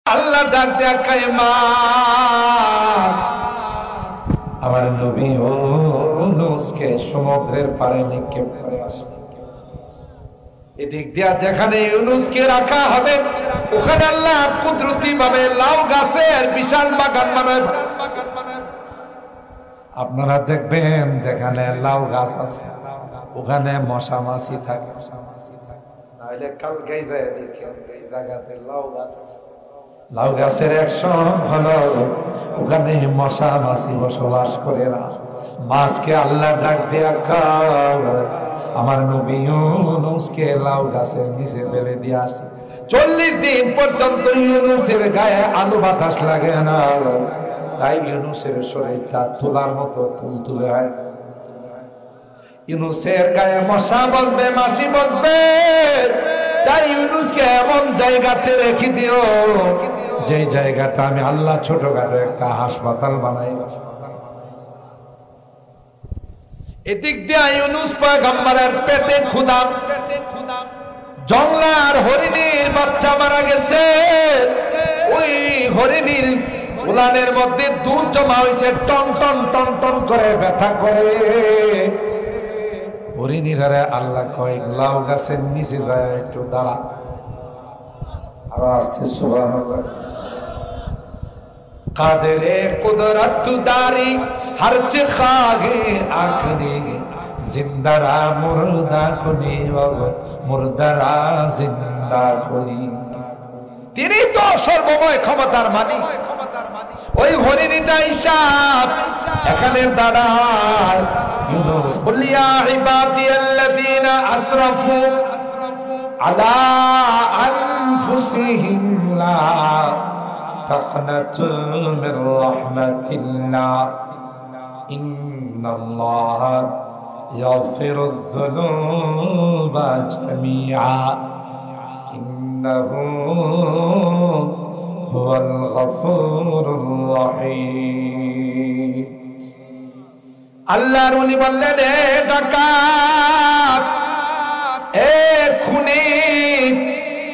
আল্লাহ ডাক দেয়া খায় মাছ। আমার নবী ইউনূসকে সমুদ্রের পাড়ে নিক্ষেপ করে আসে। এদিক দিয়া যেখানে ইউনূসকে রাখা হবে ওখানে আল্লাহ কুদরতি ভাবে লাউ গাছের বিশাল বাগান বানায়। আপনারা দেখবেন যেখানে লাউ গাছ আছে ওখানে মশা মাছি থাকে, নাহলে কালকে যায় দেখেন এই জায়গাতে লাউ গাছ আছে, লাউ গাছের অ্যাকশন হলো ওখানে মশা মাছি বসবাস করে না। মাছকে আল্লাহ ডাক দেয়া খায়। আমার নবী ইউনূসকে লাউ গাছের নিচে ফেলে দিয়ে আসে। 40 দিন পর্যন্ত ইউনূসের গায়ে আলো বাতাস লাগে না, তাই ইউনূসের শরীরটা তুলার মতো তুলতুলে হয়। ইউনূসের গায়ে মশা বসবে, মাছি বসবে, তাই ইউনূসকে এমন জায়গাতে রেখে দিও যে জায়গাটা আমি আল্লাহ ছোটখাটো একটা হাসপাতাল বানাই। এদিক দিয়ে ইউনূস পয়গম্বরের পেটে ক্ষুধা, জংলার হরিণীর বাচ্চা মারা গেছে। ওই হরিণীর উলানের মধ্যে দুধ জমা হয়েছে, টন টন টন টন করে ব্যথা করে। হরিণীরা আল্লাহ কয় লাউ গাছের নিচে যায় একটু দাঁড়া। আরো আসতে সুবহানাল্লাহ। কাদেরে কুদরত দারি হর চে খাগে আখরি জিন্দারা মুর্দা খুনি মুর্দারা জিন্দা খুনি। তিনি তো সর্বময় ক্ষমতার মালিক। ওই হরিণীটা হিসাব এখানে দাঁড়ায়। ইউনূস বলিয়া ইবাদিয়াল্লাযীনা আসরাফু আলা আনফুসিহিম লা তাকনাতু মির রাহমাতিল্লাহ ইন্নাল্লাহা ইয়াগফিরুয যুনুবা জামিআ ইন্নাহু হুয়াল গফুরুর রহিম। আল্লাহর ওলি বললেন, এ ডাকাত, এ খুনি,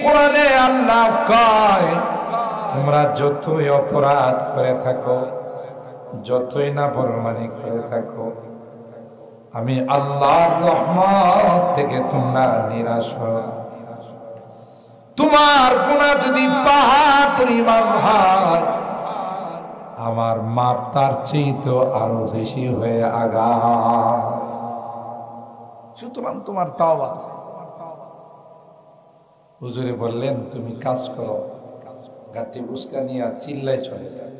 কোরআনে আল্লাহ কয় তোমরা যতই অপরাধ করে থাকো, যতই নাফরমানি করে থাকো, আমি আল্লাহর রহমত থেকে তোমরা নিরাশ হও। তোমার গুনাহ যদি পাহাড় পরিমাণ হয়, আমার মাপ তার চেয়ে তো আরো বেশি হয়ে আগা। সুতরাং তোমার তাওবা আছে। হুজুরে বললেন তুমি কাজ করো, গাটি বুসকা নিয়ে চিল্লাই চলে যায়।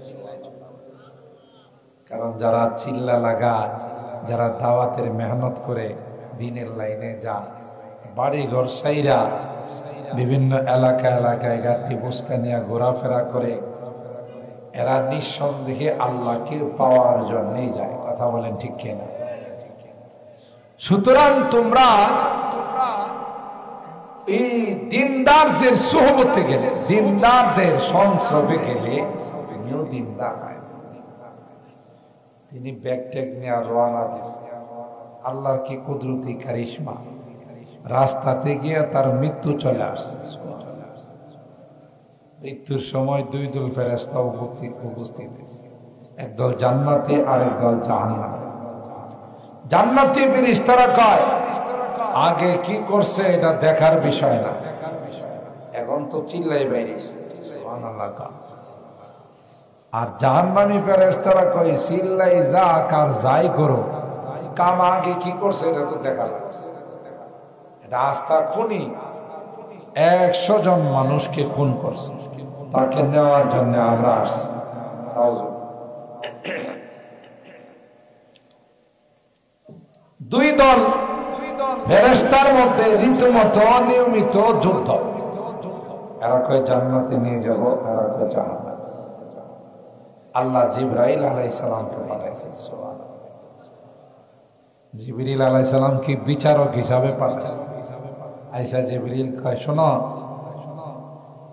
কারণ যারা চিল্লা লাগায়, যারা দাওয়াতের মেহনত করে, দিনের লাইনে যায়, বাড়ি ঘর সাইরা বিভিন্ন এলাকা এলাকায় গাটি বুসকা নিয়ে ঘোরাফেরা করে, এরা নিঃসন্দেহে আল্লাহকে পাওয়ার জন্যই যায়। কথা বলেন ঠিক কিনা? সুতরাং তোমরা এই দিনদারদের সোহবতে গেলে, দিনদারদের সংস্রবে গেলে তুমিও দিনদার হয়। তিনি ব্যাগ ট্যাগ নিয়ে রওনা দিয়েছে। আল্লাহর কি কুদরতি কারিশমা! রাস্তাতে গিয়ে তার মৃত্যু চলে আসছে। মৃত্যুর সময় দুই দল ফেরেশতা উপস্থিত, একদল জান্নাতে আর একদল জাহান্নামে। জান্নাতি ফেরেশতারা কয় আগে কি করছে এটা দেখার বিষয় না, এখন তো চিল্লাই বাইরেছে। সুবহানাল্লাহ। আর জাহান্নামী ফেরেশতারা কয় চিল্লাই যাক আর যাই করো, কাম আগে কি করছে এটা তো দেখা লাগছে। এটা আস্থা খুনি 100 জন মানুষকে খুন করছে, তাকে নেওয়ার জন্য আমরা আসছি। দুই দল ফেরেশতার মধ্যে রীতিমতো নিয়মিত যুদ্ধ। এরা কয় জান্নাতে নিয়ে যাব, এরা কয় জাহান্নামে। আল্লাহ জিবরাইল আলাইহিস সালামকে পাঠাইছেন। সুবহানাল্লাহ। জিবরিল আলাইহিস সালাম কি বিচারক হিসাবে পাঠাইছেন। আইসা জিবরিল কয় শোনো,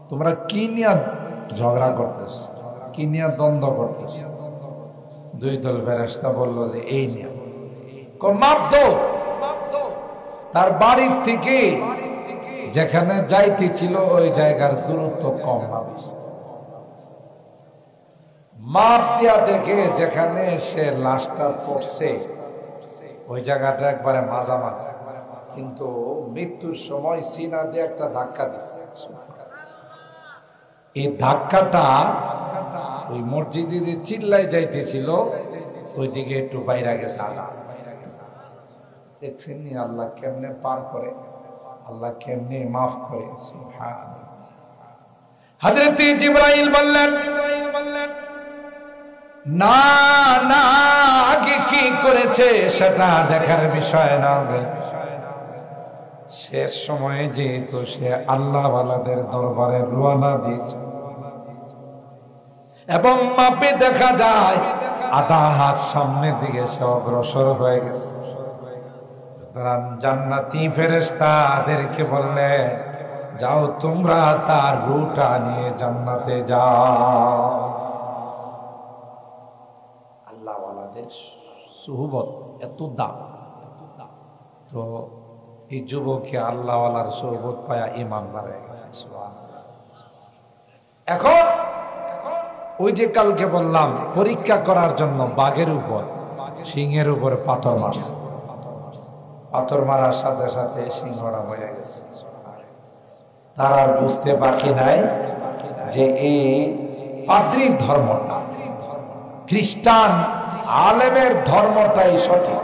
তোমরা কি নিয়ে ঝগড়া করতেছ, কি নিয়ে দ্বন্দ্ব করতেছ? দুই দল ফেরেশতা বলল যে এই নিয়ে। মাপ দাও। তার বাড়ির থেকে যেখানে যাইতে ছিল ওই জায়গার দূরত্ব কম না বেশি। মাপ দিয়া দেখে যেখানে সে লাশটা পড়ছে ওই জায়গাটা একবারে মাঝামাঝি, কিন্তু মৃত্যুর সময় সিনা দিয়ে একটা ধাক্কা দিছে। এই ধাক্কাটা ওই মসজিদে যে চিল্লাই যাইতেছিল ওইদিকে একটু বাইরে গেছে আঘাত। দেখছেন নি আল্লাহ কেমনে পার করে, আল্লাহ কেমনে মাফ করে। সুবহানাল্লাহ। হযরত জিবরাইল বললেন, না না, আগে কি করেছে সেটা দেখার বিষয় না, শেষ সময়ে যেহেতু সে আল্লাহ ওয়ালাদের দরবারে রওনা দিয়েছে এবং মাপে দেখা যায় আধা হাত সামনের দিকে সে অগ্রসর হয়ে গেছে। জান্নাতি ফেরেশতাদেরকে বললে, যাও তোমরা তার রূহটা নিয়ে জান্নাতে যাও। আল্লাহ ওয়ালাদের সুহবত এত দাম, তো এই যুবককে আল্লাহ ওয়ালার সুহবত পায়া ঈমানদার হয়ে গেছে। এখন ওই যে কালকে বললাম পরীক্ষা করার জন্য বাঘের উপর সিংহের উপরে পাথর মারছে, পাথর মারার সাথে সাথে সিংহরা হয়ে গেছে। তার আর বুঝতে বাকি নাই যে এই পাদ্রীর ধর্মটা, খ্রিস্টান আলেমের ধর্মটাই সঠিক।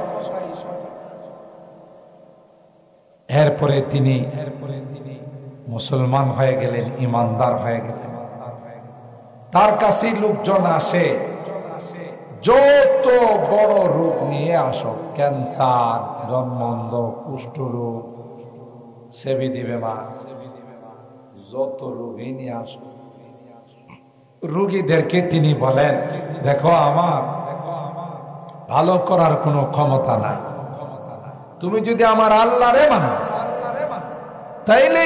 এরপরে তিনি মুসলমান হয়ে গেলেন, ইমানদার হয়ে গেলেন। তার কাছে লোকজন আসে যত বড় রোগ নিয়ে আসো, ক্যান্সার, জন্মন্ধ, কুষ্ঠরোগ, সেবিদি বেমার, যত রোগী নিয়ে আসো, রোগীদেরকে তিনি বলেন, দেখো আমার ভালো করার কোনো ক্ষমতা নাই, তুমি যদি আমার আল্লাহরে মানো তাইলে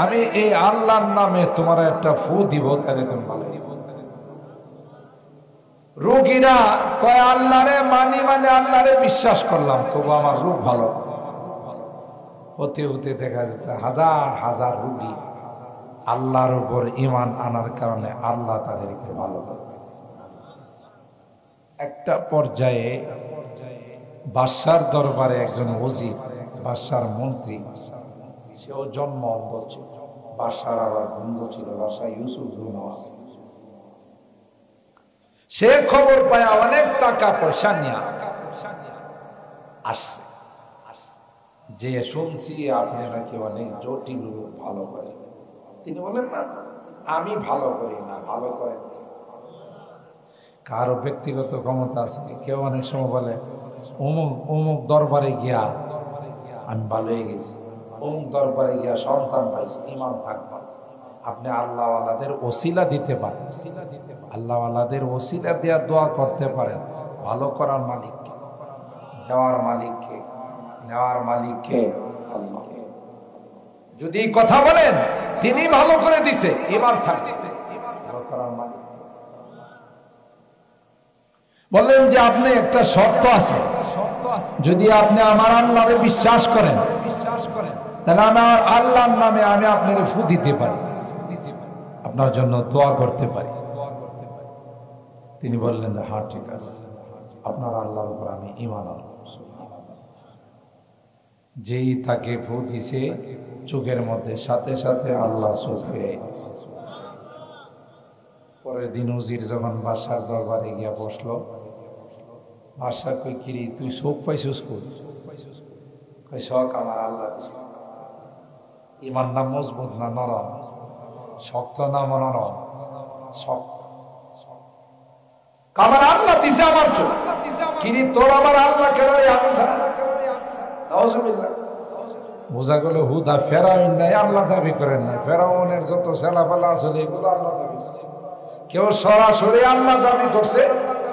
আমি এই আল্লাহর নামে তোমার একটা ফু দিব, তাহলে তুমি ভালো। রোগীরা কয় আল্লাহরে মানি, মানে আল্লাহরে বিশ্বাস করলাম, তবু আমার রোগ ভালো। হতে হতে দেখা যেত হাজার হাজার রোগী আল্লাহর উপর ঈমান আনার কারণে আল্লাহ তাদেরকে ভালো করে। একটা পর্যায়ে বাদশার দরবারে একজন ওজির, বাদশার মন্ত্রী, সেও জন্ম অন্ধ ছিল। বাদশার আবার বন্ধু ছিল, বাদশা ইউসুফ নওয়াজ। সে খবর পায় অনেক টাকা পয়সা নিয়ে আসছে, যে শুনছি আপনি নাকি অনেক জটিল রোগ ভালো করেন। তিনি বলেন, না আমি ভালো করি না, ভালো করেন কারো ব্যক্তিগত ক্ষমতা আছে। কেউ অনেক সময় বলে অমুক অমুক দরবারে গিয়া আমি ভালো হয়ে গেছি, অমুক দরবারে গিয়া সন্তান পাইছি, ইমান থাকবা। আপনি আল্লাহ ওয়ালাদের ওসিলা দিতে পারেন, আল্লাহ ওয়ালাদের ওসিলা দেওয়া দোয়া করতে পারেন। ভালো করার মালিককে, দেওয়ার মালিককে, নেওয়ার মালিককে আল্লাহ। যদি কথা বলেন তিনি ভালো করে দিছে, ইমান থাকতেছে, ভালো করার মালিক। বললেন যে আপনি একটা শর্ত আছে, যদি আপনি আমার আল্লাহরে বিশ্বাস করেন তাহলে আমার আল্লাহর নামে আমি আপনাকে ফু দিতে পারি, আপনার জন্য দোয়া করতে পারি। তিনি বললেন যে হ্যাঁ ঠিক আছে, আপনার আল্লাহর উপর আমি ঈমান আনলাম। যেই তাকে ফু দিছে চোখের মধ্যে সাথে সাথে আল্লাহ চোখ ফিরে গেছে। পরের দিন উজির যখন বাদশার দরবারে গিয়া বসলো, বাদশা কই কিরি তুই চোখ পাইছিস কই? কই শখ আমার আল্লাহ দিছে। ইমান না মজবুত না নরম, শক্ত না নরম? শক্ত। আমার আল্লাহ দিছে আমার চোখ, কিরি তোর আমার আল্লাহ কেন? আমি ছাড়া নাউজুবিল্লাহ। বোঝা গেল হুদা ফেরাউন নাই, আল্লাহ দাবি করেন না। ফেরাউনের যত ছেলাফেলা আছে এগুলো আল্লাহ দাবি করে। কেউ সরাসরি আল্লাহ দাবি করছে,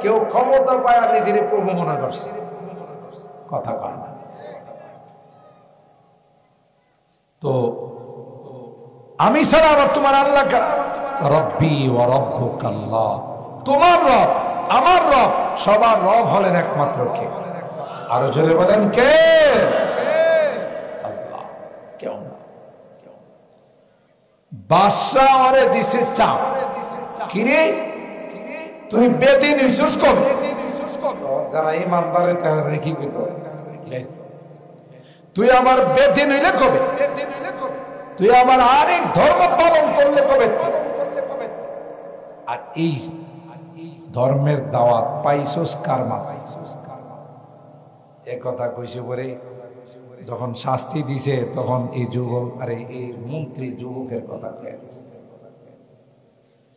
কেউ ক্ষমতা পায় নিজের প্রভু মনে করছে, কথা কয় না। তো আমি ছাড়া আবার তোমার আল্লাহ, রব্বি ওয়া রব্বুকাল্লাহ, তোমার রব আমার রব, সবার রব হলেন একমাত্র কে? আরো জোরে বলেন কে? আল্লাহ। কেউ না। বাদশা ওরে দিছে চাপ, কিরে তুই বেদিন ইসুস কবে যারা ইমানদারে তাহলে কি কইতো তুই আমার বেদিন হইলে কবে তুই আমার আরেক ধর্ম পালন করলে কবে আর এই ধর্মের দাওয়াত পাইছস কারমা এ কথা কইছে পরে যখন শাস্তি দিছে তখন এই যুবক আরে এই মন্ত্রী যুবকের কথা কয়ে দিছে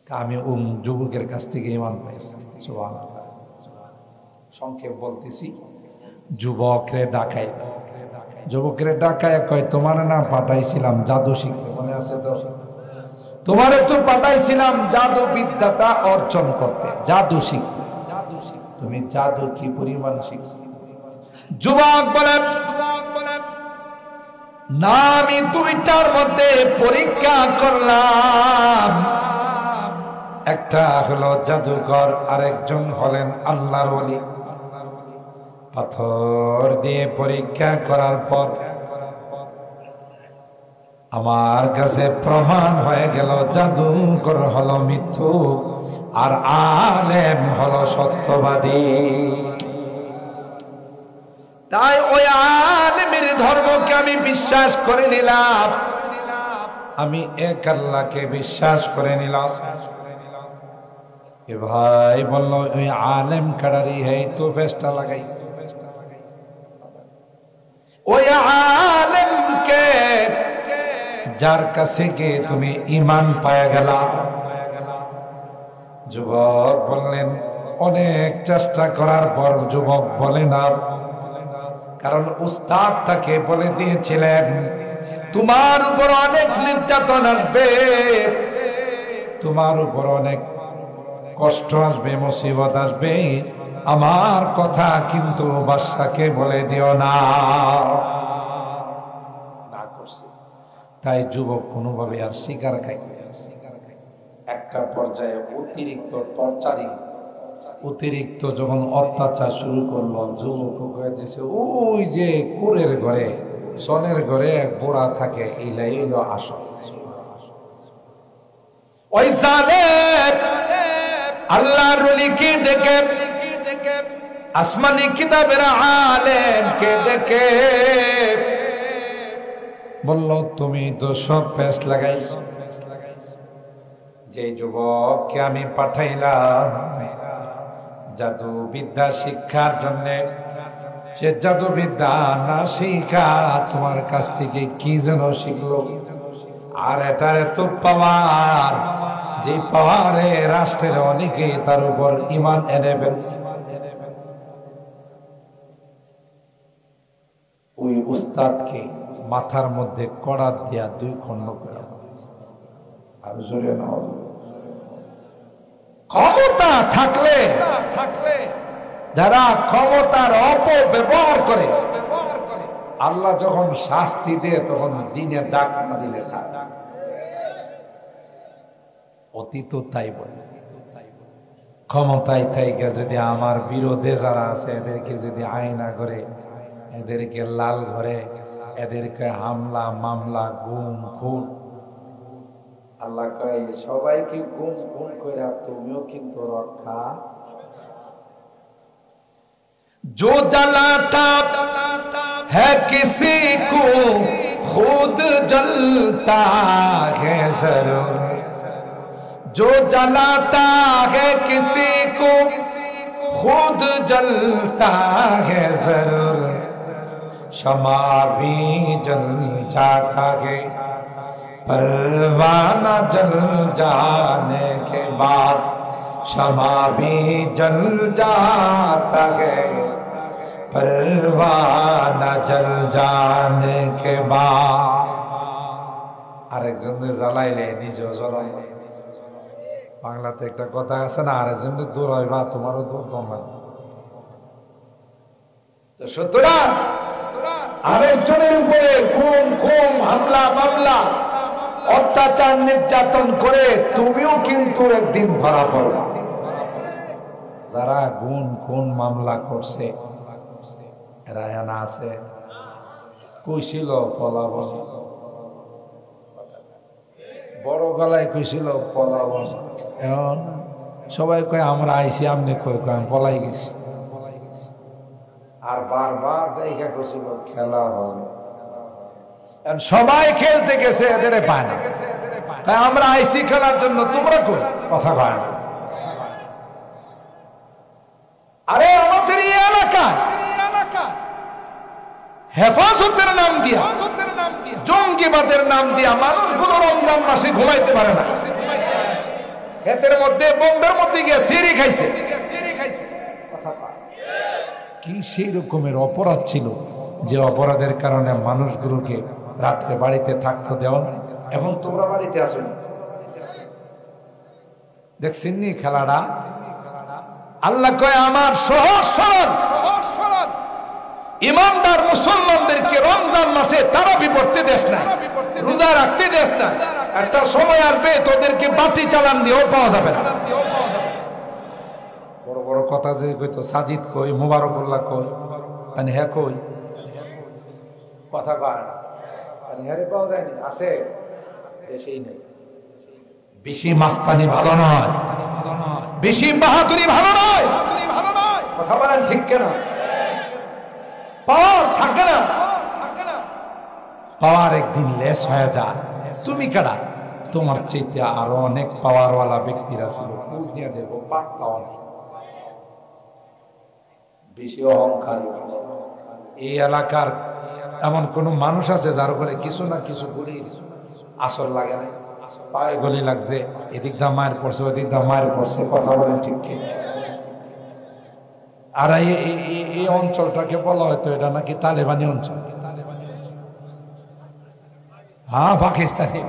আমি যুবকের কাছ থেকে ইমান পাইছি সুবহানাল্লাহ সংক্ষেপ বলতেছি যুবকরে ডাকায় কয় তোমার না পাঠাইছিলাম জাদু শিখতে মনে আছে তো তোমার তো পাঠাইছিলাম জাদু বিদ্যাটা অর্জন করতে জাদু শিখতে তুমি জাদু কি পরিমাণ শিখছো যুবক বলেন না আমি দুইটার মধ্যে পরীক্ষা করলাম একটা হলো জাদুকর আরেকজন হলেন আল্লাহর ওলি পাথর দিয়ে পরীক্ষা করার পর আমার কাছে প্রমাণ হয়ে গেল জাদুকর হলো মিথ্যু আর আলেম হলো সত্যবাদী তাই ওই আলেমের ধর্মকে আমি বিশ্বাস করে নিলাম আমি এক আল্লাহকে বিশ্বাস করে নিলাম এ ভাই বলল ওই আলেম কাড়ারি এই তো ফেস্টা লাগাইছে ওই আলেমকে যার কাছে গিয়ে তুমি ঈমান পায়া গেলা যুবক বললেন অনেক চেষ্টা করার পর যুবক বলে না কারণ উস্তাদ তাকে বলে দিয়েছিলেন তোমার উপর অনেক নির্যাতন আসবে তোমার উপর অনেক কষ্ট আসবে মুসিবত আসবে আমার কথা কিন্তু বাদশাকে বলে দিও না তাই যুবক কোনোভাবে আর শিকার খাইতেছে একটা পর্যায়ে অতিরিক্ত টর্চারিং অতিরিক্ত যখন অত্যাচার শুরু করলো যুবক হয়ে দিয়েছে ওই যে কুড়ের ঘরে সনের ঘরে এক বুড়া থাকে এইলো আসল ওই জালেম আল্লাহর ওলিকে ডেকে আসমানি কিতাবের আলেমকে ডেকে বলল তুমি তো সব পেস লাগাইছো যে যুবককে আমি পাঠাইলাম জাদু বিদ্যা শিক্ষার জন্য সে জাদু বিদ্যা না শিখা তোমার কাছ থেকে কি যেন শিখলো আর এটার এত পাওয়ার যে পাওয়ারে রাষ্ট্রের অনেকে তার উপর ঈমান এনে ফেলছে ওই উস্তাদকে মাথার মধ্যে কড়া দিয়া 2 খণ্ড করে আর জোরে না ক্ষমতা থাকলে যারা ক্ষমতার অপব্যবহার করে আল্লাহ যখন শাস্তি দেয় তখন দিনের ডাক না দিলে অতীত তাই বলে ক্ষমতায় থাইকা যদি আমার বিরোধে যারা আছে এদেরকে যদি আয়না করে এদেরকে লাল ঘরে এদেরকে হামলা মামলা গুম খুন আল্লাহ কয় সবাইকে গুম খুন করে তুমিও কিন্তু রক্ষা जो जलाता है किसी को खुद जलता है जरूर जो जलाता है किसी को खुद जलता है जरूर शमा भी जल जाता है परवाना जल जाने के बाद शमा भी जल जाता है परवाना जल जाने के बाद আরেকজন জ্বালাইলে নিজেও জ্বলাইলে বাংলাতে একটা কথা আছে না আরেকজন দূর হয় বা তোমারও দূর তোমার সুতরাং আরেকজনের উপরে খুন খুন হামলা মামলা অত্যাচার নির্যাতন করে তুমিও কিন্তু একদিন ধরা পড়বে যারা গুণ খুন মামলা করছে এরা এনা আছে কইছিল পলাবন বড় গলায় কইছিল পলাবন এখন সবাই কয় আমরা আইছি, আমনে কয় কয় আমি পলাই গেছি। আর বারবার দেখা গেছিল খেলা হবে, সবাই খেলতে গেছে, এদের পায় না। আমরা আইসি খেলার জন্য, তোমরা কই কথা পায় না। আরে আমাদের এই এলাকা হেফাজতের নাম দিয়া, জঙ্গিবাদের নাম দিয়া মানুষগুলো রমজান মাসে ঘুমাইতে পারে না। এদের মধ্যে বোম্বের মধ্যে গিয়ে সিঁড়ি খাইছে। কি সেই রকমের অপরাধ ছিল যে অপরাধের কারণে মানুষগুলোকে রাত্রে বাড়িতে থাকতে দেওয়া। এখন তোমরা বাড়িতে আসো, দেখছেন নি খেলাটা? আল্লাহ কয় আমার সহজ সরল ইমানদার মুসলমানদেরকে রমজান মাসে তারাবি পড়তে দেশ না, রোজা রাখতে দেশ না। একটা সময় আসবে তোদেরকে বাতি চালান দিয়েও পাওয়া যাবে না। বড় বড় কথা যে কইতো সাজিদ কই, মুবারকুল্লাহ কই, মানে হ্যাঁ কই কথা কয় না, মানে হ্যাঁ পাওয়া যায়নি, আছে দেশেই নেই। বেশি মাস্তানি ভালো নয়, বেশি বাহাদুরি ভালো নয়, কথা বলেন ঠিক কেনা? পাওয়ার থাকে না, পাওয়ার একদিন লেস হয়ে যায়। তুমি কারা? তোমার চাইতে আরো অনেক পাওয়ারওয়ালা ব্যক্তিরা ছিল, খোঁজ নিয়ে দেখো পাওয়া নেই। বেশি অহংকার। এই এলাকার এমন কোন মানুষ আছে যার উপরে কিছু না কিছু বলি আসল লাগে না, পায়ে গলি লাগছে, এদিক দা মায়ের পড়ছে, ওদিক দা মায়ের পড়ছে, কথা বলেন ঠিক কি? আর এই অঞ্চলটাকে বলা হয়তো এটা নাকি তালেবানি অঞ্চল। হ্যাঁ পাকিস্তানি,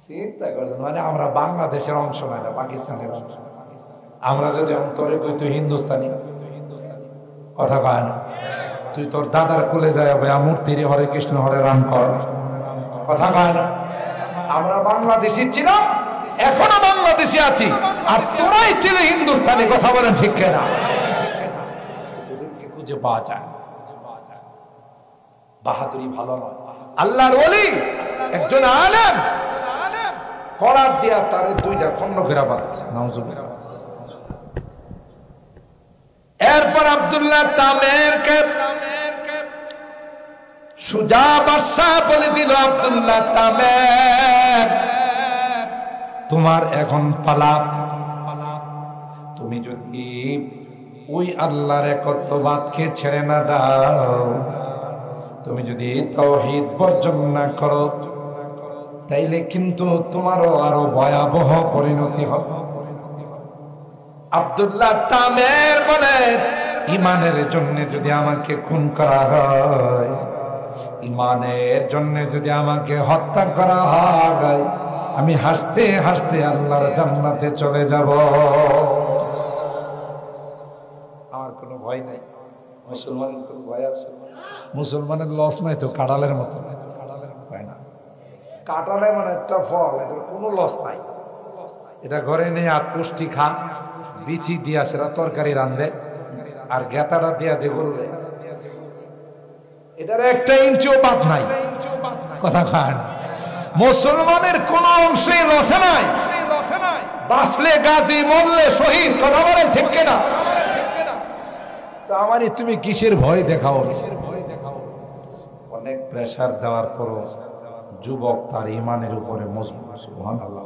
চিন্তা করছেন? মানে আমরা বাংলাদেশের অংশ নয়, না পাকিস্তানের অংশ। আমরা যদি অন্তরে কই তুই হিন্দুস্তানি, কথা কয় না। তুই তোর দাদার কোলে যায় মূর্তির হরে কৃষ্ণ হরে রাম কর, কথা কয় না। আমরা বাংলাদেশি ছিলাম, এখনো বাংলাদেশি আছি, আর তোরাই ছিলে হিন্দুস্তানি, কথা বলেন ঠিক না? তোদেরকে খুঁজে পাওয়া যায়। বাহাদুরি ভালো নয়। আল্লাহর ওলি একজন আলেম করার দিয়া তারে দুইটা খন্ড ঘেরা বাঁধছে, নাউজুবিল্লাহ। এরপর আব্দুল্লাহ তামেরকে সুজা বাদশাহ বলে দিল, আব্দুল্লাহ তামের তোমার এখন পালা। তুমি যদি ওই আল্লাহর একত্ববাদকে ছেড়ে না দাও, তুমি যদি তাওহীদ বর্জন না করো, তাইলে কিন্তু তোমারও আরো ভয়াবহ পরিণতি হবে। আব্দুল্লাহ তামের বলে, ইমানের জন্য যদি আমাকে খুন করা হয়, ইমানের জন্য যদি আমাকে হত্যা করা হয়, আমি হাসতে হাসতে আল্লাহর জান্নাতে চলে যাব। আমার কোনো ভয় নাই। মুসলমানের কোনো ভয় আছে? মুসলমানের লস নাই তো, কাঁঠালের মতো হয় না। কাঁঠালে মানে একটা ফল, এটার কোনো লস নাই। এটা ঘরে নেই আর পুষ্টি খান, বিচি দিয়া সেটা তরকারি রান্ধে, আর গেতাটা দিয়া দেগুলবে, এটার একটা ইঞ্চিও বাদ নাই, কথা খায় না। মুসলমানের কোন অংশে লসে নাই, বাঁচলে গাজী, মরলে শহীদ, কথা বলেন ঠিক কিনা? আমারই তুমি কিসের ভয় দেখাও? অনেক প্রেসার দেওয়ার পরও যুবক তার ইমানের উপরে মজবুত। সুবহানাল্লাহ।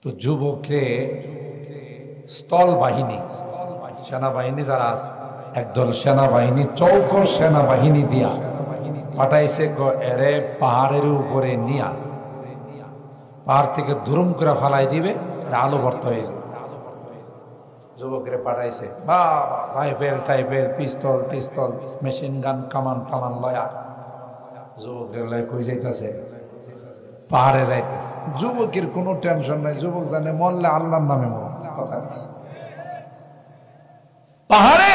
তো যুবককে স্থল বাহিনী, সেনাবাহিনী যারা আছে, একদল সেনাবাহিনী, চৌকর সেনাবাহিনী দিয়া পাঠাইছে, এরে পাহাড়ের উপরে নিয়া পাহাড় থেকে দুরুম করে ফালাই দিবে, আলো ভর্ত হয়ে যাবে। যুবকের পাঠাইছে, রাইফেল টাইফেল, পিস্তল টিস্তল, মেশিন গান, কামান টামান লয়া যুবকের লয় কই যাইতেছে, পাহাড়ে যাইতেছে। যুবকের কোনো টেনশন নাই, যুবক জানে মরলে আল্লাহর নামে মর, কথা নাই। পাহাড়ে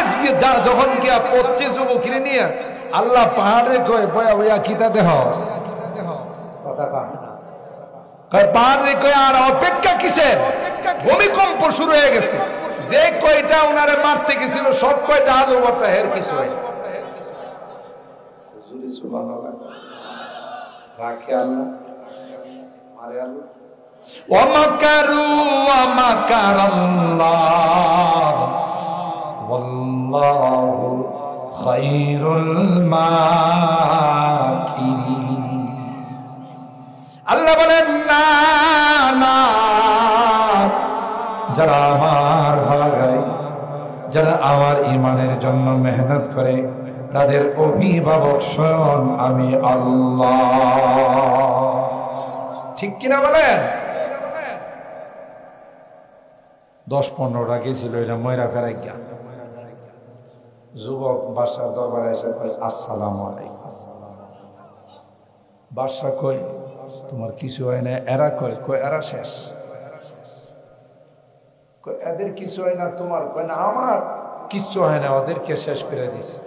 যখন গিয়া পড়ছে যুবকের নিয়ে, আল্লাহ পাহাড়ে কয় বয়া বয়া কিতা দেহস, কথা কয় পাহাড়ে কয় আর অপেক্ষা কিসের? ভূমিকম্প শুরু হয়ে গেছে। যে কয়টা উনারে মারতে গেছিল সব কয়টা আলো বর্তা হের কিছু হয় রাখে আল্লাহ। ومكروا ومكر الله والله خير الماكرين আল্লাহ বলেন না না যারা আমার ভাগায় যারা আমার ঈমানের জন্য মেহনত করে তাদের অভিভাবক স্বয়ং আমি আল্লাহ। ঠিক কিনা বলেন? 10-15টা গেছিল এটা ময়রা ফেরাই গিয়া যুবক বাদশার দরবারে এসে কয় আসসালামু আলাইকুম। বাদশা কই তোমার কিছু হয় না? এরা কয় এরা শেষ। এদের কিছু হয় না তোমার? কয় না আমার কিচ্ছু হয় না, ওদেরকে শেষ করে দিচ্ছে।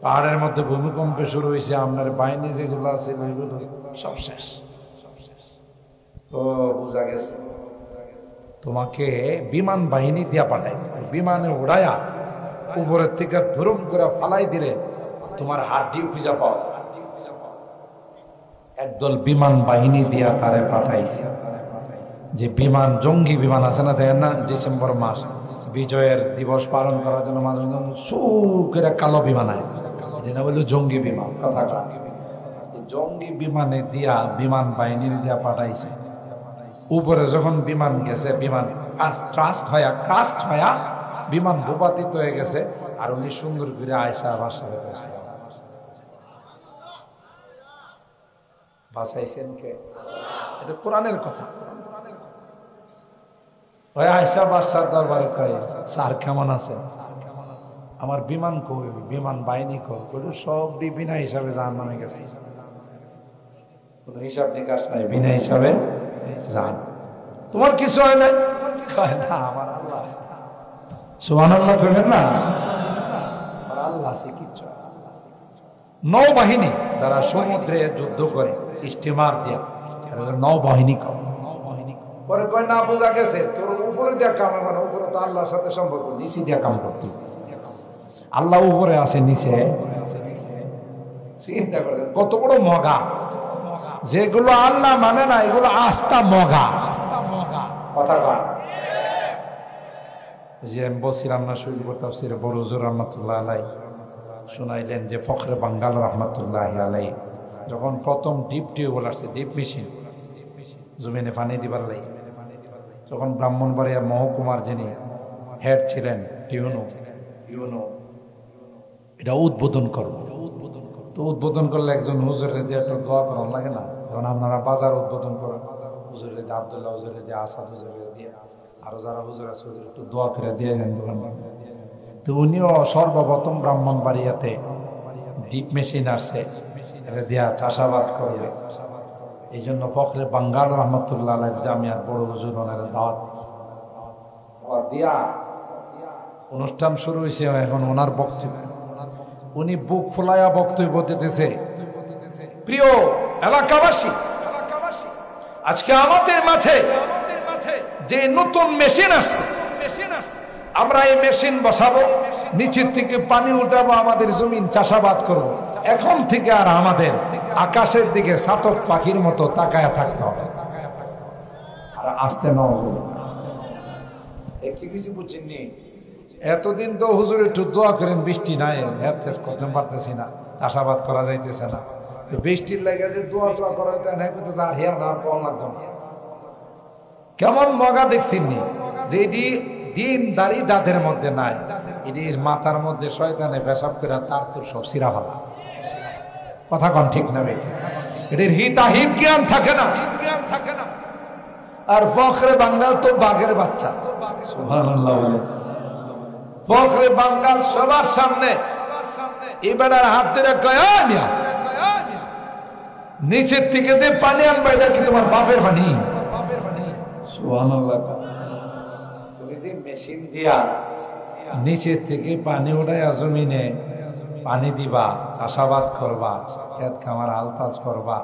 পাহাড়ের মধ্যে ভূমিকম্প শুরু হয়েছে, আপনার বাহিনী যেগুলো আছে ওইগুলো সব শেষ। ও বুঝা গেছে, তোমাকে বিমান বাহিনী দিয়া পাঠাই, বিমানে উড়াইয়া উপরের থেকে ধরুম করে ফালাই দিলে তোমার হাড্ডি খুঁজা পাওয়া যায়। একদল বিমান বাহিনী দিয়া তারে পাঠাইছে। যে বিমান, জঙ্গি বিমান আছে না, দেখেন না ডিসেম্বর মাস বিজয়ের দিবস পালন করার জন্য মাঝে মাঝে সুখের কালো বিমান হয়, এটা বললো জঙ্গি বিমান। কথা জঙ্গি বিমানে দিয়া বিমান বাহিনীর দিয়া পাঠাইছে। উপরে যখন বিমান গেছে, বিমান ক্রাস্ট হয়া বিমান ভূপাতিত হয়ে গেছে। আর উনি সুন্দর করে আয়সা বাসায় বাসাইছেন কে? এটা কোরআনের কথা। ওই আয়সা বাদশার দরবারে কয় স্যার কেমন আছে? আমার বিমান কই? বিমান বাহিনী কই? বলে সব বিনা হিসাবে জাহান্নামে গেছে, কোন হিসাব নিকাশ নাই, বিনা হিসাবে জান। তোমার কিছু হয় নাই? কয় না আমার আল্লাহ আছে। সুবহানাল্লাহ কইবেন না? আমার আল্লাহ আছে, কিচ্ছু। নৌবাহিনী যারা সমুদ্রে যুদ্ধ করে স্টিমার দিয়া, নৌবাহিনী কম। পরে কয় না বোঝা গেছে, তোর উপরে দিয়া কাম, মানে উপরে তো আল্লাহর সাথে সম্পর্ক, নিচে দিয়া কাম করতে। আল্লাহ উপরে আছে, নিচে। চিন্তা করেন কত বড় মগা। যেগুলো আল্লাহ মানে না এগুলো আস্থা মগা। কথা কয় যে আমি বলছিলাম না শৈলপুর তাফসীরে বড় হুজুর রহমাতুল্লাহ আলাইহি শুনাইলেন যে ফখরে বাঙ্গাল রহমাতুল্লাহ আলাইহি যখন প্রথম ডিপ টিউবওয়েল আসছে, ডিপ মেশিন জমিনে পানি দিবার লাগে, যখন ব্রাহ্মণবাড়িয়া মহকুমার যিনি হেড ছিলেন ইউনো এটা উদ্বোধন করবো। তো উদ্বোধন করলে একজন হুজুরে দিয়ে একটা দোয়া করার লাগে না? যখন আপনারা বাজার উদ্বোধন করেন, হুজুরে দিয়ে আব্দুল্লাহ হুজুরে দিয়ে আসাদ হুজুরে দিয়ে আরো যারা হুজুর আছে হুজুর একটু দোয়া করে দিয়ে যান দোকান। তো উনিও সর্বপ্রথম ব্রাহ্মণবাড়িয়াতে ডিপ মেশিন আসছে, এটা দিয়া চাষাবাদ করবে। এই জন্য ফখরে বাঙ্গাল রহমতুল্লাহ আলাইহি জামিয়ার বড় হুজুর ওনার দাওয়াত দিয়া অনুষ্ঠান শুরু হয়েছে। এখন ওনার বক্তব্য, উনি বুক ফুলাইয়া বক্তব্য দিতেছে। প্রিয় এলাকাবাসী, আজকে আমাদের মাঝে যে নতুন মেশিন আসছে, আমরা এই মেশিন বসাবো, নিচের থেকে পানি উঠাবো, আমাদের জমিন চাষাবাদ করব। এখন থেকে আর আমাদের আকাশের দিকে সাতক পাখির মতো তাকায়া থাকতে হবে, আর আসতে নয়। কি কিছু বুঝছেননি? এতদিন তো হুজুর একটু দোয়া করেন, বৃষ্টি নাই, করতে পারতেছি না, চাষাবাদ করা যাইতেছে না। বৃষ্টির লাগে যে দোয়া টোয়া করা হইতে না, আর হিয়া না কম লাগতো। কেমন মগা দেখছেননি? যে এটি দিনদারি যাদের মধ্যে নাই, এটির মাথার মধ্যে শয়তানে পেশাব করে তার তোর সব সিরা ভালো। কথা কন ঠিক না বেটি? এটির হিতাহিত জ্ঞান থাকে না। আর ফখরে বাঙ্গাল তো বাঘের বাচ্চা। সুবহানাল্লাহ। ফখরে বাঙ্গাল সবার সামনে এবার হাত ধরে কয়, নিচের থেকে যে পানি আনবে এটা কি তোমার বাপের পানি? সুবহানাল্লাহ। তুমি যে মেশিন দিয়া নিচের থেকে পানি উঠাইয়া জমিনে পানি দিবা, চাষাবাদ করবা, খেত খামার আলতাজ করবা,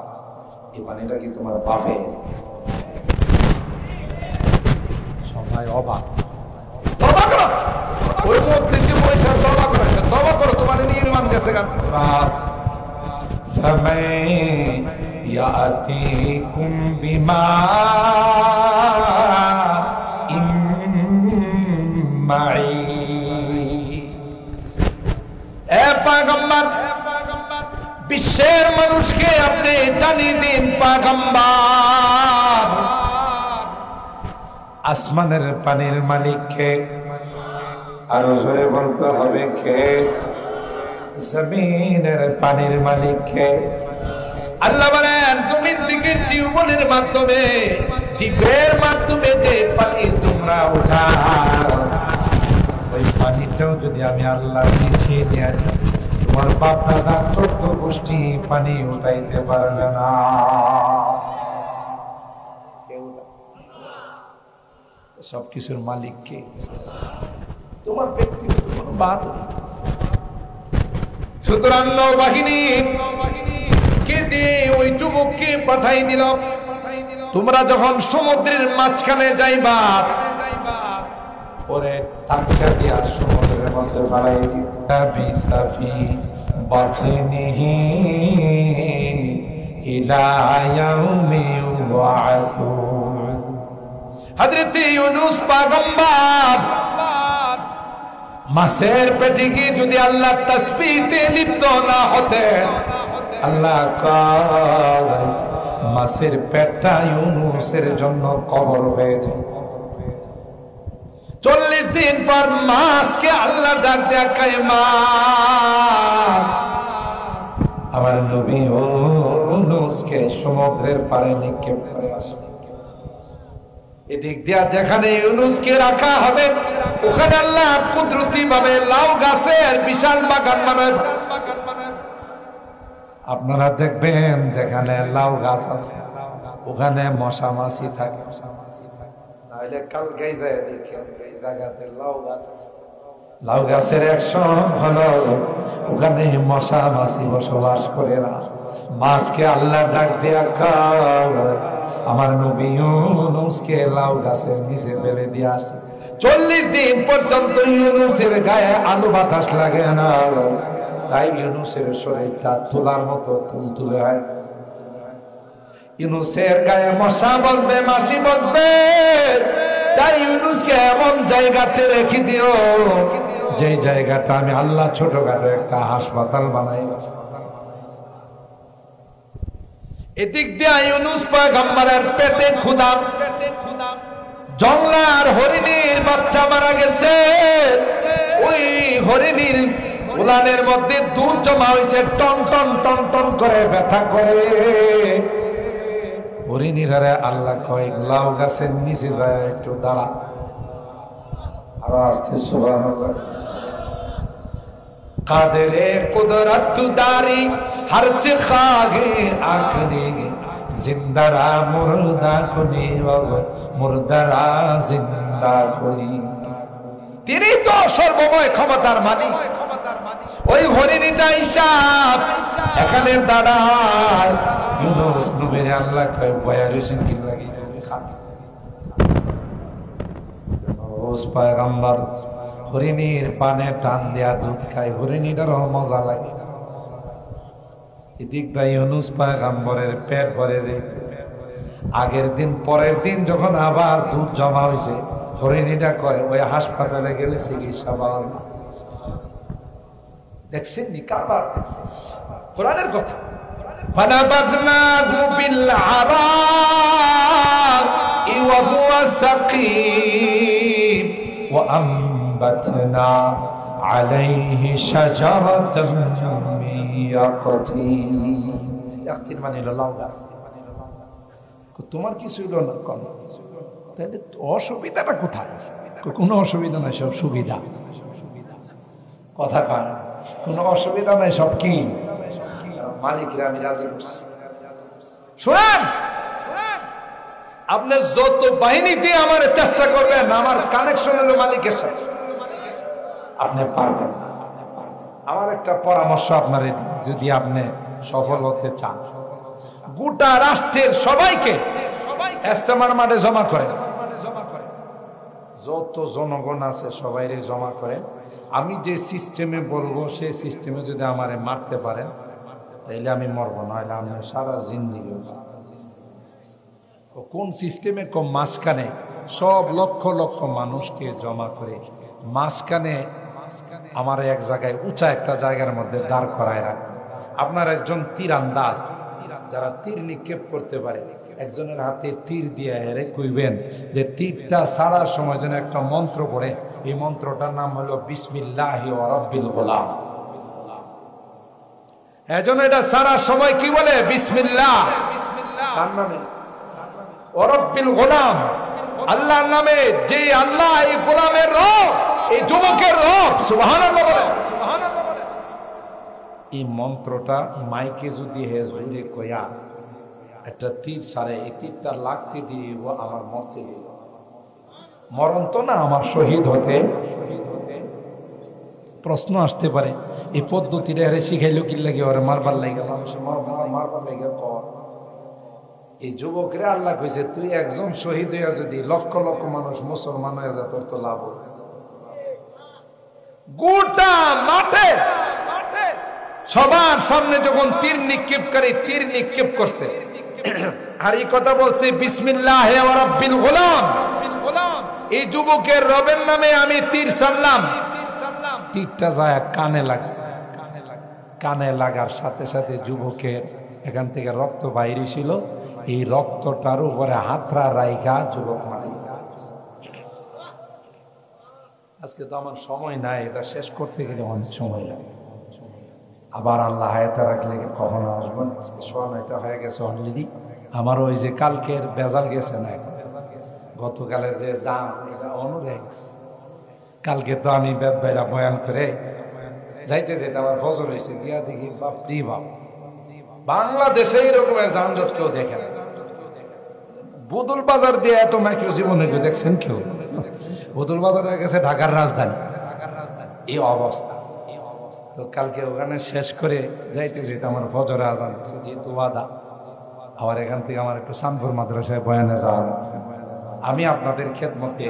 এই পানিটা কি তোমার বাপের? সবাই অবাক। তওবা করো, ওই মধ্যে যে পয়সা তওবা করেছে, তওবা করো, তোমার নির্মাণ গেছে গান। ইয়াতিকুম বিমা ইম্মাই। এ পয়গম্বর, বিশ্বের মানুষকে আপনি জানিয়ে দিন পয়গম্বর, আসমানের পানির মালিক কে? আরো জোরে বলতে হবে কে? জমিনের পানির মালিক কে? আল্লাহ বলেন জমিন থেকে টিউবওয়েলের মাধ্যমে, টিপের মাধ্যমে যে পানি তোমরা উঠাও, ওই পানিটাও যদি আমি আল্লাহ নিচে নিয়ে যাই, তোমার বাপ দাদা 14 গোষ্ঠী পানি উঠাইতে পারবে না। সবকিছুর মালিক কে? তোমার ব্যক্তিগত কোনো বাদ। সুতরাং নৌবাহিনী কে দিয়ে ওই যুবককে পাঠাই দিল, তোমরা যখন সমুদ্রের মাঝখানে যাইবা, ওরে টাকা দিয়া সমুদ্রের মধ্যে ফেলাই দিও। বিসাফি বাতনিহি ইলা ইয়াউমি ইউবআসুন। হযরত ইউনূস পয়গম্বর মাছের পেটে গিয়ে যদি আল্লাহ তাসবিহতে লিপ্ত না হতেন, আল্লাহ কয় মাছের পেটটা ইউনূসের জন্য কবর হয়ে যায়। 40 দিন পর মাছকে আল্লাহ ডাক দেয়া কয়, মাছ, আমার নবী ইউনূসকে সমুদ্রের পাড়ে নিক্ষেপ করে আসে। এদিক দিয়া যেখানে ইউনূসকে রাখা হবে, ওখানে আল্লাহ কুদরতি ভাবে লাউ গাছের বিশাল বাগান বানায়। আপনারা দেখবেন যেখানে লাউ গাছ আছে ওখানে মশা মাছি থাকে, নাহলে কালকে যায় দেখেন এই জায়গাতে লাউ গাছ আছে, লাউ গাছের অ্যাকশন হলো ওখানে মশা মাছি বসবাস করে না। মাছকে আল্লাহ ডাক দিয়া কয়, আমার নবী ইউনূসকে লাউ গাছের নিচে ফেলে দিয়ে আসছে। 40 দিন পর্যন্ত ইউনূসের গায়ে আলো বাতাস লাগে না, তাই ইউনূসের শরীরটা তুলার মতো তুলতুলে হয়। ইউনূসের গায়ে মশা বসবে, মাছি বসবে, তাই ইউনূসকে এমন জায়গাতে রেখে দিও যে জায়গাটা আমি আল্লাহ ছোটখাটো একটা হাসপাতাল বানাই। এদিক দিয়ে ইউনূস পয়গম্বরের পেটে ক্ষুধা, জংলার হরিণীর বাচ্চা মারা গেছে, ওই হরিণীর উলানের মধ্যে দুধ জমা হয়েছে, টন টন টন টন করে ব্যথা করে। হরিণীরা আল্লাহ কয় লাউ গাছের নিচে যায় একটু দাঁড়া, আরো আসতে সুবহানাল্লাহ। কাদেরে কুদরত দারি হরচ খাগে আখনি, জিন্দারা মুর্দা খুনি মুর্দারা জিন্দা খুনি। তিনি তো সর্বময় ক্ষমতার মালিক। ওই হরিণীটা হিসাব এখানে দাঁড়ায়, ইউনূস নবীর আল্লাহ কয় বয়া রইছেন কি লাগি খান। ইউনূস পয়গম্বর হরিণীর পানে টান দেয়া দুধ খায়, হরিণীটারও মজা লাগে। এদিক দিয়ে ইউনূস পয়গম্বরের পেট ভরে যাইতেছে। আগের দিন পরের দিন যখন আবার দুধ জমা হয়েছে, হরিণীটা কয় ওই হাসপাতালে গেলে চিকিৎসা পাওয়া যায়। দেখছেন নি কাবার কোরআনের কথা। ফানাবাযনাহু বিল আরা'i ওয়া হুয়া সাকিম ওয়া আমবাতনা আলাইহি শাজারাতাম মিন ইয়াকতিন। ইয়াকতিন মানে লাউ গাছ। তোমার কিছু হইল না কম, তাহলে অসুবিধাটা কোথায়? কোনো অসুবিধা নাই, সব সুবিধা। কথা কয় কোনো অসুবিধা নাই, সব কি মালিকরা আমি রাজি করছি। শুনেন, আপনি যত বাহিনী দিয়ে আমার চেষ্টা করবেন, আমার কানেকশন হলো মালিকের সাথে, আপনি পারবেন না। আমার একটা পরামর্শ আপনার, যদি আপনি সফল হতে চান, গোটা রাষ্ট্রের সবাইকে ইজতেমার মাঠে জমা করেন, যত জনগণ আছে সবাইরে জমা করেন। আমি যে সিস্টেমে বলবো সেই সিস্টেমে যদি আমারে মারতে পারেন, তাইলে আমি মরবো, না হলে আমি সারা জিন্দিগি। কোন সিস্টেমে কম মাঝখানে সব লক্ষ লক্ষ মানুষকে জমা করে মাঝখানে আমার এক জায়গায় উঁচা একটা জায়গার মধ্যে দাঁড় করায় রাখ। আপনার একজন তীর আন্দাজ যারা তীর নিক্ষেপ করতে পারে, একজনের হাতে তীর দিয়ে হেরে কইবেন যে তীরটা ছাড়ার সময় যেন একটা মন্ত্র পড়ে, এই মন্ত্রটার নাম হলো বিসমিল্লাহি ওয়া রাব্বিল গোলাম। এজন্য এটা ছাড়ার সময় কি বলে? বিসমিল্লাহ। কার নামে? ওয়া রাব্বিল গোলাম, আল্লাহর নামে। যে আল্লাহ এই গোলামের রব, এই যুবকের রব। সুবহানাল্লাহ বলেন, সুবহানাল্লাহ বলেন। এই মন্ত্রটা মাইকে যদি হে জুড়ে কয়া একটা তীর ছাড়ে, এই তীরটা লাগতে দিয়ে আমার মরতে দিব। মরণ তো না, আমার শহীদ হতে। প্রশ্ন আসতে পারে এই পদ্ধতিটা আরে শিখাইলো কি লাগে? ওরে মারবার লাগে, মানুষের মারবার লাগে। এই যুবকরে আল্লাহ কইছে তুই একজন শহীদ হইয়া যদি লক্ষ লক্ষ মানুষ মুসলমান হয়ে যায়, তোর তো লাভ। গোটা মাঠে সবার সামনে যখন তীর নিক্ষেপ করে, তীর নিক্ষেপ করছে, আর এই কথা বলছে বিসমিল্লাহি ওয়া রাব্বিল গোলাম। এই যুবকের রবের নামে আমি তীর ছাড়লাম। তীরটা যায় কানে লাগছে। কানে লাগার সাথে সাথে যুবকের এখান থেকে রক্ত বাইরে ছিল। এই রক্তটার উপরে হাতরা রাইখা যুবক মারা গেছে। আজকে তো আমার সময় নাই, এটা শেষ করতে গেলে অনেক সময় লাগে। আবার আল্লাহ হায়াতে রাখলে কখনো আসবেন। আজকে 9:30 হয়ে গেছে অলরেডি। আমার ওই যে কালকের বেজাল গেছে না, এখন গতকালের যে জাম, এটা অনুরেগ। কালকে তো আমি বেদ বাইরা বয়ান করে যাইতে যেতে আমার ফজর হয়েছে, গিয়া দেখি বাপরি বাপ, বাংলাদেশে এইরকমের যানজট কেউ দেখে না। বদল বাজার দিয়ে এত মাইক্রো জীবনে কেউ দেখছেন? কেউ। বদল বাজার হয়ে গেছে ঢাকার রাজধানী, এই অবস্থা। তো কালকে ওখানে শেষ করে যাইতে যেতে আমার ফজরে আজান হচ্ছে, যেহেতু ওয়াদা। আবার এখান থেকে আমার একটু শামপুর মাদ্রাসায় বয়ানে যাওয়া। আমি আপনাদের খেদমতে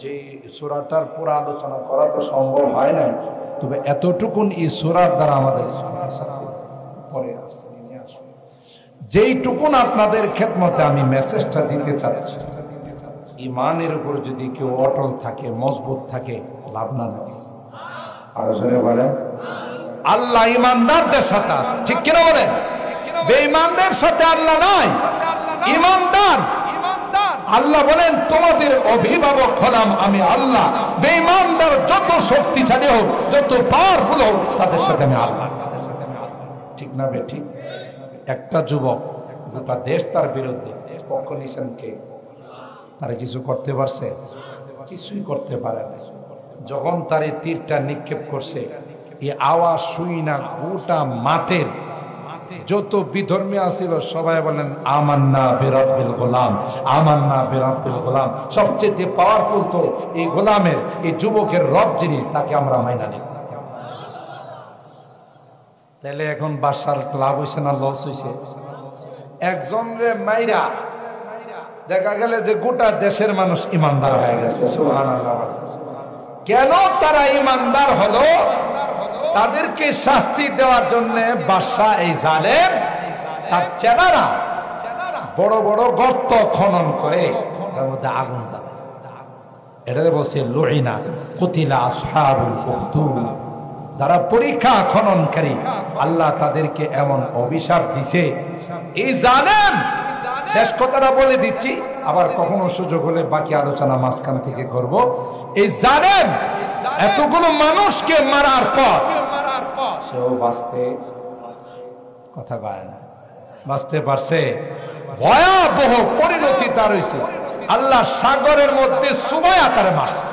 যে সূরাটার পুরো আলোচনা করা তো সম্ভব হয় না, তবে এতটুকুন এই সূরার দ্বারা আমাদের পরে যেইটুকুন আপনাদের খেদমতে আমি মেসেজটা দিতে চাচ্ছি, ইমানের উপর যদি কেউ অটল থাকে, মজবুত থাকে, লাভ না নেই। আর জোরে বলেন আল্লাহ ইমানদারদের সাথে আছে, ঠিক কিনা বলেন? বেঈমানদের সাথে আল্লাহ নাই, ইমানদার। আল্লাহ বলেন তোমাদের অভিভাবক হলাম আমি আল্লাহ। বেঈমানদার যত শক্তিশালী হোক, যত পাওয়ারফুল হোক, তাদের সাথে আমি আল্লাহ। ঠিক না বে ঠিক? একটা যুবক গোটা দেশ তার বিরুদ্ধে পক্ষ নিছেন, কে তারা কিছু করতে পারছে? কিছুই করতে পারে না। যখন তার এই তীরটা নিক্ষেপ করছে, এই আওয়াজ শুই না গোটা মাঠের যত বিধর্মী আছিল সবাই বলেন আমান্না বিরাব্বিল গোলাম, আমান্না বিরাব্বিল গোলাম। সবচেয়ে পাওয়ারফুল তো এই গোলামের, এই যুবকের রব যিনি, তাকে আমরা মাইনা নিই। তাহলে এখন বাদশার লাভ হয়েছে না লস হয়েছে? একজন রে মাইরা দেখা গেলে যে গোটা দেশের মানুষ ইমানদার হয়ে গেছে। সুবহানাল্লাহ। কেন তারা ইমানদার হলো? তাদেরকে শাস্তি দেওয়ার জন্য বাদশা এই জালেম তার চেলারা বড় বড় গর্ত খনন করে তার মধ্যে আগুন জ্বালায়। এটাকে বলছে লুইনা কুতিলা আসহাবুল উখদুদ। যারা পরীক্ষা খননকারী, আল্লাহ তাদেরকে এমন অভিশাপ দিছে। এই জালেম, শেষ কথাটা বলে দিচ্ছি, আবার কখনো সুযোগ হলে বাকি আলোচনা মাঝখান থেকে করব। এই জালেম এতগুলো মানুষকে মারার পর সেও বাঁচতে কথা কয় না, বাঁচতে পারছে? ভয়াবহ পরিণতি তার হয়েছে। আল্লাহ সাগরের মধ্যে সুবাই আকারে মারছে।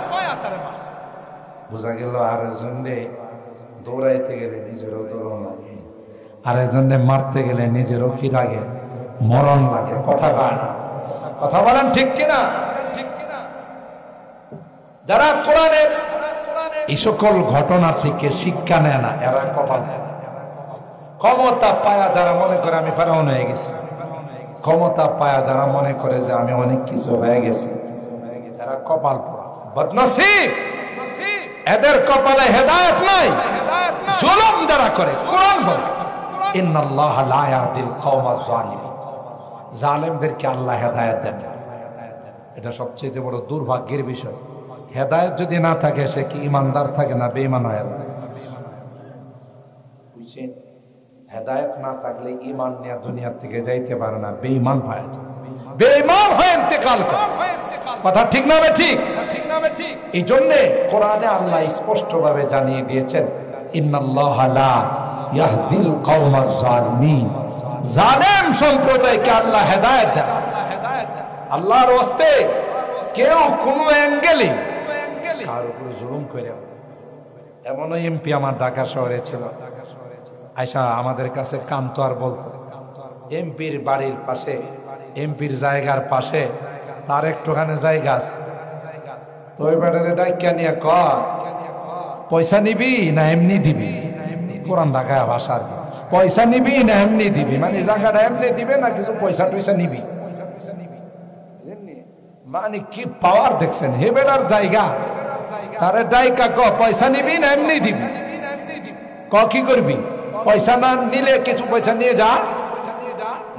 বোঝা গেল আর জন্যে দৌড়াইতে গেলে নিজেরও দৌড়ন লাগে, আর এজন্যে মারতে গেলে নিজেরও কি লাগে? মরণ লাগে। কথা কয় না? কথা বলেন ঠিক কিনা? যারা কোরআনের এই সকল ঘটনা থেকে শিক্ষা নেয় না, এরা কপাল। ক্ষমতা পায়া যারা মনে করে আমি ফেরাউন হয়ে গেছি, ক্ষমতা পায়া যারা মনে করে যে আমি অনেক কিছু হয়ে গেছি, এরা কপাল পোড়া, বদনসিব। এদের কপালে হেদায়েত নাই। জুলুম যারা করে, কোরআন বলে ইন্নাল্লাহা লা ইয়াহদিল কওমাজ জালিমিন, জালেমদেরকে আল্লাহ হেদায়েত দেন না। এটা সবচেয়ে বড় দুর্ভাগ্যের বিষয়। হেদায়েত যদি না থাকে সে কি ইমানদার থাকে না বেঈমান হয়ে যায়? বুঝছেন? হেদায়েত না থাকলে ঈমান নিয়ে দুনিয়া থেকে যাইতে পারে না, বেঈমান হয়ে যায়, বেঈমান হয়ে ইন্তেকাল করে। কথা ঠিক না ঠিক? এই জন্য কোরআনে আল্লাহ স্পষ্টভাবে জানিয়ে দিয়েছেন, ইন্নাল্লাহা লা ইয়াহদিল কওমাজ জালিমিন, জালেম সম্প্রদায়কে আল্লাহ হেদায়েত দেন। আল্লাহর ওয়াস্তে কেউ কোনো অ্যাঙ্গেলে কার উপর জুলুম করে। এমন এমপি আমার ঢাকা শহরে ছিল, আয়সা আমাদের কাছে কামতো আর বলতো, এমপির বাড়ির পাশে, এমপির জায়গার পাশে তার একটুখানে জায়গা আছে, তো ওই বেড়ারে ডাইকা নিয়ে কয়, পয়সা নিবি না এমনি দিবি? পুরান ঢাকায় ভাষা আর কি, পয়সা নিবি না এমনি দিবি, মানে জায়গাটা এমনি দিবে না কিছু পয়সা টয়সা নিবি। মানে কি পাওয়ার দেখছেন, হে বেড়ার জায়গা, তারে ডাইকা ক পয়সা নিবি না এমনি দিবি? ক কি করবি? পয়সা না নিলে কিছু পয়সা নিয়ে যা,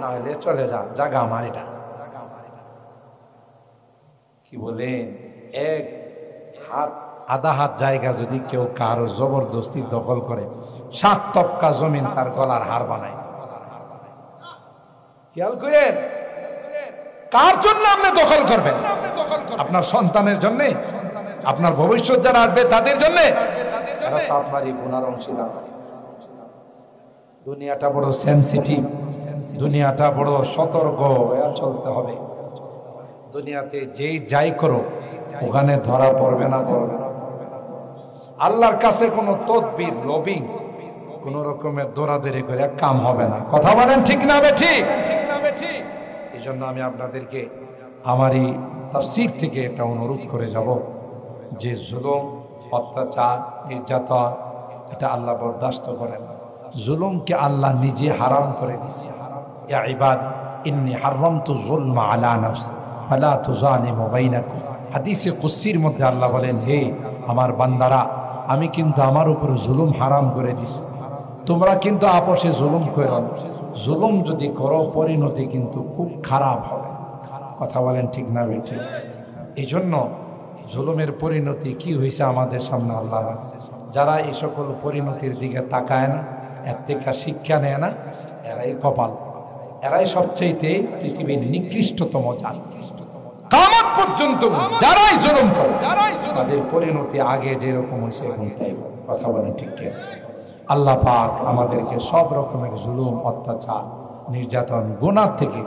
না হলে চলে যা, জায়গা আমার এটা। কি বলেন, এক হাত আধা হাত জায়গা যদি কেউ কারো জবরদস্তি দখল করে, 7 তবকা জমিন তার গলার হার বানায়। খেয়াল করেন, কার জন্য আপনি দখল করবেন? আপনার সন্তানের জন্য, আপনার ভবিষ্যৎ যারা আসবে তাদের জন্য। আপনারই গুনার অংশীদার। দুনিয়াটা বড় সেনসিটিভ, দুনিয়াটা বড় সতর্ক হয়ে চলতে হবে। দুনিয়াতে যেই যাই করো ওখানে ধরা পড়বে না, পড়বে না। আল্লাহর কাছে কোনো তদবির লবিং কোন রকমের দৌড়াদৌড়ি করে কাম হবে না। কথা বলেন ঠিক না বেঠিক? এই জন্য আমি আপনাদেরকে আমারই তাফসীর থেকে একটা অনুরোধ করে যাব যে জুলুম, অত্যাচার, নির্যাতন এটা আল্লাহ বরদাস্ত করেন। জুলুমকে আল্লাহ নিজে হারাম করে দিয়েছে। ইয়া ইবাদি ইন্নী হারামতু যুলমা আলা নাফসি ফালা তুযালিমু বাইনাকুম। হাদিসে কুদসির মধ্যে আল্লাহ বলেন, হে আমার বান্দারা, আমি কিন্তু আমার উপর জুলুম হারাম করে দিছি, তোমরা কিন্তু আপোষে জুলুম করো না। জুলুম যদি করো পরিণতি কিন্তু খুব খারাপ হবে। কথা বলেন ঠিক না বেঠিক? এই জন্য জুলুমের পরিণতি কি হয়েছে আমাদের সামনে আল্লাহ রাখছে। যারা এই সকল পরিণতির দিকে তাকায় না, এর থেকে শিক্ষা নেয় না, এরাই কপাল, এরাই সবচেয়ে পৃথিবীর নিকৃষ্টতম জাতি। কিয়ামত পর্যন্ত যারাই জুলুম করে তাদের পরিণতি আগে যেরকম হয়েছে এখন তাই। কথা বলেন ঠিক কি? আল্লাহ পাক আমাদেরকে সব রকমের জুলুম, অত্যাচার, নির্যাতন, গুনাহ থেকে